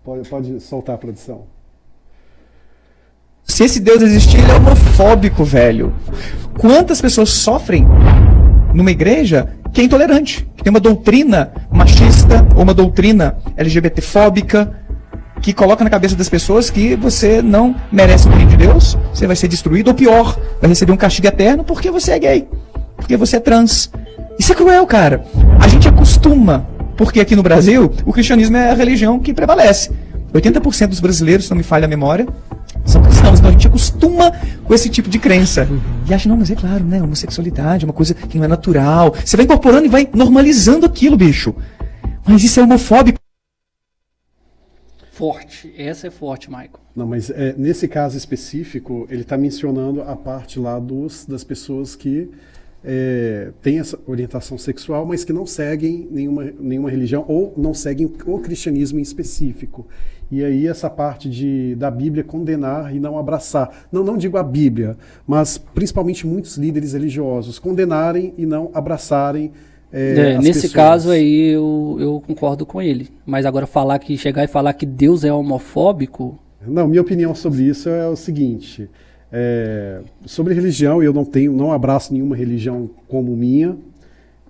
Pode soltar a produção. Se esse Deus existir, ele é homofóbico, velho. Quantas pessoas sofrem numa igreja que é intolerante, que tem uma doutrina machista ou uma doutrina LGBTfóbica, que coloca na cabeça das pessoas que você não merece o reino de Deus, você vai ser destruído, ou pior, vai receber um castigo eterno porque você é gay, porque você é trans. Isso é cruel, cara. A gente acostuma, porque aqui no Brasil, o cristianismo é a religião que prevalece. 80% dos brasileiros, se não me falha a memória, são cristãos, então a gente acostuma com esse tipo de crença. E acha, não, mas é claro, né, homossexualidade é uma coisa que não é natural. Você vai incorporando e vai normalizando aquilo, bicho. Mas isso é homofóbico. Forte, essa é forte, Michael. Não, mas nesse caso específico, ele está mencionando a parte lá das pessoas que têm essa orientação sexual, mas que não seguem nenhuma religião ou não seguem o cristianismo em específico. E aí essa parte da Bíblia condenar e não abraçar. Não digo a Bíblia, mas principalmente muitos líderes religiosos condenarem e não abraçarem as nesse pessoas. caso aí eu concordo com ele. Mas agora chegar e falar que Deus é homofóbico... Não, minha opinião sobre isso é o seguinte... sobre religião, eu não abraço nenhuma religião como minha.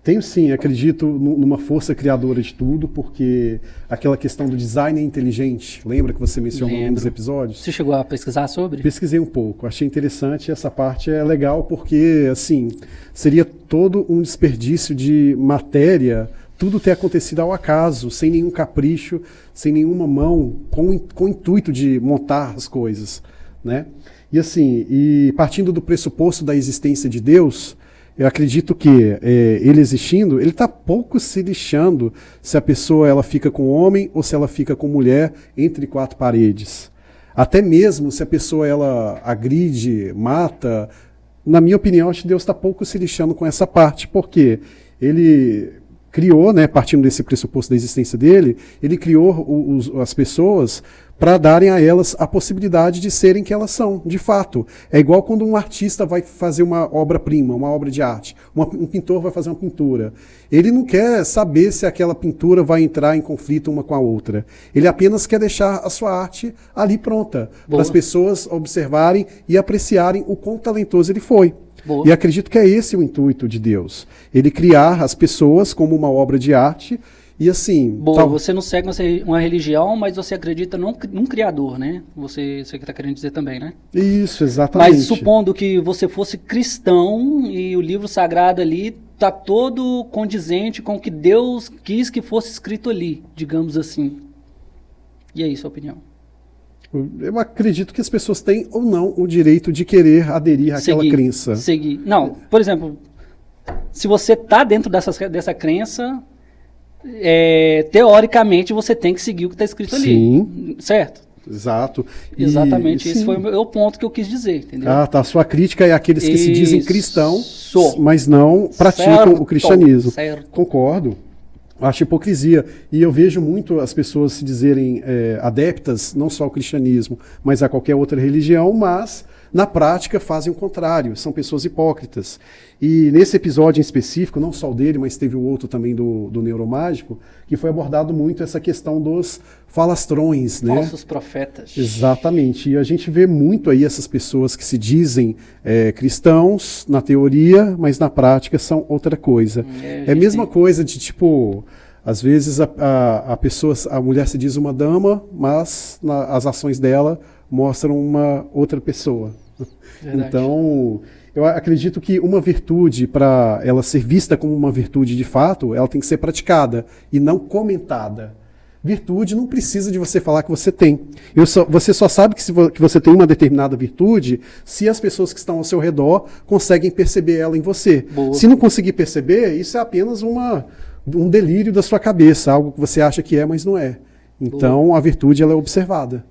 Tenho sim, acredito numa força criadora de tudo, porque aquela questão do design é inteligente, lembra que você mencionou em um dos episódios? Você chegou a pesquisar sobre? Pesquisei um pouco, achei interessante, essa parte é legal porque, assim, seria todo um desperdício de matéria, tudo ter acontecido ao acaso, sem nenhum capricho, sem nenhuma mão, com o intuito de montar as coisas, né? E assim, partindo do pressuposto da existência de Deus, eu acredito que ele existindo, ele está pouco se lixando se a pessoa ela fica com homem ou se ela fica com mulher entre quatro paredes. Até mesmo se a pessoa ela agride, mata, na minha opinião, acho que Deus está pouco se lixando com essa parte, porque ele criou, né, partindo desse pressuposto da existência dele, ele criou as pessoas para darem a elas a possibilidade de serem que elas são, de fato. É igual quando um artista vai fazer uma obra-prima, uma obra de arte. Um pintor vai fazer uma pintura. Ele não quer saber se aquela pintura vai entrar em conflito uma com a outra. Ele apenas quer deixar a sua arte ali pronta, para as pessoas observarem e apreciarem o quão talentoso ele foi. Boa. E acredito que é esse o intuito de Deus. Ele criar as pessoas como uma obra de arte. E assim... Você não segue uma religião, mas você acredita num criador, né? Você que está querendo dizer também, né? Isso, exatamente. Mas supondo que você fosse cristão e o livro sagrado ali está todo condizente com o que Deus quis que fosse escrito ali, digamos assim. E aí, sua opinião? Eu acredito que as pessoas têm ou não o direito de querer aderir àquela crença. Não, por exemplo, se você está dentro dessa crença... teoricamente você tem que seguir o que está escrito ali, certo? Exato. Exatamente, esse foi o ponto que eu quis dizer, entendeu? Ah, tá. Sua crítica é aqueles que se dizem cristãos, mas não praticam o cristianismo. Certo. Concordo. Acho hipocrisia. E eu vejo muito as pessoas se dizerem adeptas, não só ao cristianismo, mas a qualquer outra religião, mas na prática fazem o contrário, são pessoas hipócritas. E nesse episódio em específico, não só o dele, mas teve um outro também do Neuromágico, que foi abordado muito essa questão dos falastrões, né? Falsos profetas. Exatamente. E a gente vê muito aí essas pessoas que se dizem cristãos na teoria, mas na prática são outra coisa. É a mesma coisa de tipo... Às vezes a mulher se diz uma dama, mas as ações dela mostram uma outra pessoa. Verdade. Então, eu acredito que uma virtude, para ela ser vista como uma virtude de fato, ela tem que ser praticada e não comentada. Virtude não precisa de você falar que você tem. Você só sabe que você tem uma determinada virtude se as pessoas que estão ao seu redor conseguem perceber ela em você. Boa. Se não conseguir perceber, isso é apenas um delírio da sua cabeça, algo que você acha que é, mas não é. Então, a virtude ela é observada.